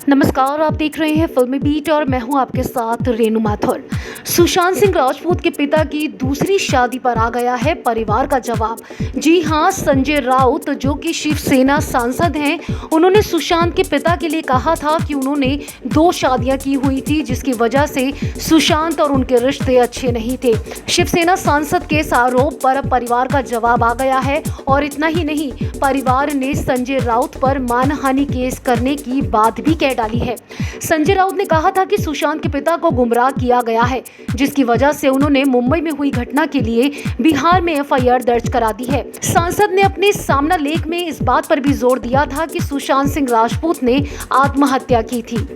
नमस्कार, आप देख रहे हैं फिल्मी बीट और मैं हूं आपके साथ रेणु माथुर। सुशांत सिंह राजपूत के पिता की दूसरी शादी पर आ गया है परिवार का जवाब। जी हां, संजय राउत जो कि शिवसेना सांसद हैं, उन्होंने सुशांत के पिता के लिए कहा था कि उन्होंने 2 शादियां की हुई थी, जिसकी वजह से सुशांत और उनके रिश्ते अच्छे नहीं थे। शिवसेना सांसद के इस आरोप पर अब परिवार का जवाब आ गया है और इतना ही नहीं, परिवार ने संजय राउत पर मानहानि केस करने की बात भी कह डाली है। संजय राउत ने कहा था कि सुशांत के पिता को गुमराह किया गया है, जिसकी वजह से उन्होंने मुंबई में हुई घटना के लिए बिहार में एफआईआर दर्ज करा दी है। सांसद ने अपने सामना लेख में इस बात पर भी जोर दिया था कि सुशांत सिंह राजपूत ने आत्महत्या की थी।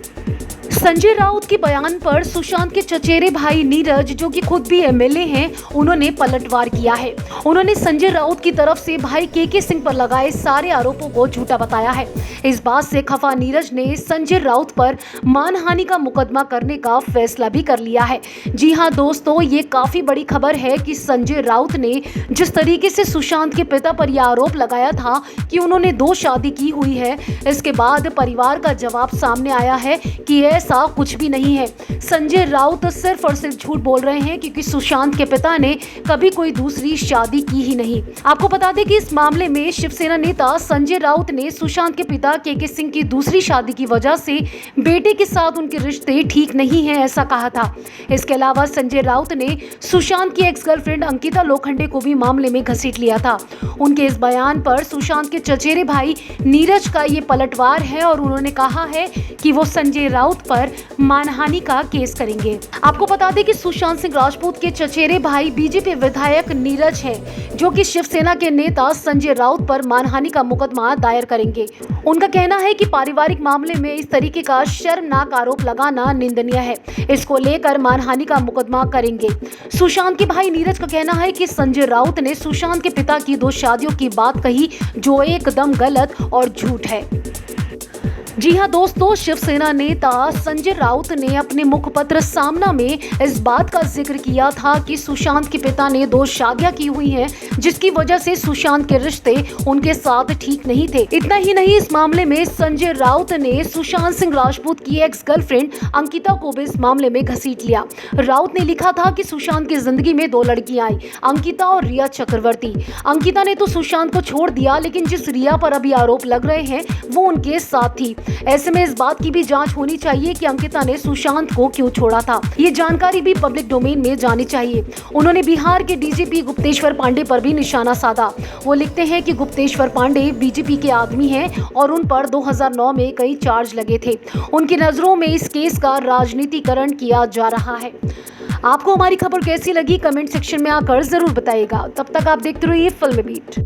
संजय राउत के बयान पर सुशांत के चचेरे भाई नीरज, जो कि खुद भी एमएलए हैं, उन्होंने पलटवार किया है। उन्होंने संजय राउत की तरफ से भाई केके सिंह पर लगाए सारे आरोपों को झूठा बताया है। इस बात से खफा नीरज ने संजय राउत पर मानहानि का मुकदमा करने का फैसला भी कर लिया है। जी हां दोस्तों, ये काफी बड़ी खबर है कि संजय राउत ने जिस तरीके से सुशांत के पिता पर यह आरोप लगाया था कि उन्होंने 2 शादी की हुई है, इसके बाद परिवार का जवाब सामने आया है कि ऐसा कुछ भी नहीं है। संजय राउत सिर्फ और सिर्फ झूठ बोल रहे हैं, क्योंकि सुशांत के पिता ने कभी कोई दूसरी शादी की ही नहीं। आपको बता दें कि इस मामले में शिवसेना नेता संजय राउत ने सुशांत के पिता केके सिंह की दूसरी शादी की वजह से बेटे के साथ उनके रिश्ते ठीक नहीं है, ऐसा कहा था। इसके अलावा संजय राउत ने सुशांत की एक्स गर्लफ्रेंड अंकिता लोखंडे को भी मामले में घसीट लिया था। उनके इस बयान पर सुशांत के चचेरे भाई नीरज का ये पलटवार है और उन्होंने कहा है कि वो संजय राउत पर मानहानि का केस करेंगे। आपको बता दें कि सुशांत सिंह राजपूत के चचेरे भाई बीजेपी विधायक नीरज हैं, जो कि शिवसेना के नेता संजय राउत पर मानहानि का मुकदमा दायर करेंगे। उनका कहना है कि पारिवारिक मामले में इस तरीके का शर्मनाक आरोप लगाना निंदनीय है। इसको लेकर मानहानि का मुकदमा करेंगे। सुशांत के भाई नीरज का कहना है कि संजय राउत ने सुशांत के पिता की 2 शादियों की बात कही, जो एकदम गलत और झूठ है। जी हां दोस्तों, शिवसेना नेता संजय राउत ने अपने मुखपत्र सामना में इस बात का जिक्र किया था कि सुशांत के पिता ने 2 शादियां की हुई हैं, जिसकी वजह से सुशांत के रिश्ते उनके साथ ठीक नहीं थे। इतना ही नहीं, इस मामले में संजय राउत ने सुशांत सिंह राजपूत की एक्स गर्लफ्रेंड अंकिता को भी इस मामले में घसीट लिया। राउत ने लिखा था कि सुशांत की जिंदगी में 2 लड़कियां आई, अंकिता और रिया चक्रवर्ती। अंकिता ने तो सुशांत को छोड़ दिया, लेकिन जिस रिया पर अभी आरोप लग रहे हैं वो उनके साथ थी। ऐसे में इस बात की भी जांच होनी चाहिए कि अंकिता ने सुशांत को क्यों छोड़ा था। ये जानकारी भी पब्लिक डोमेन में जानी चाहिए। उन्होंने बिहार के डीजीपी गुप्तेश्वर पांडे पर भी निशाना साधा। वो लिखते हैं कि गुप्तेश्वर पांडे बीजेपी के आदमी हैं और उन पर 2009 में कई चार्ज लगे थे। उनकी नजरों में इस केस का राजनीतिकरण किया जा रहा है। आपको हमारी खबर कैसी लगी, कमेंट सेक्शन में आकर जरूर बताइएगा। तब तक आप देखते रहिए फिल्मी बीट।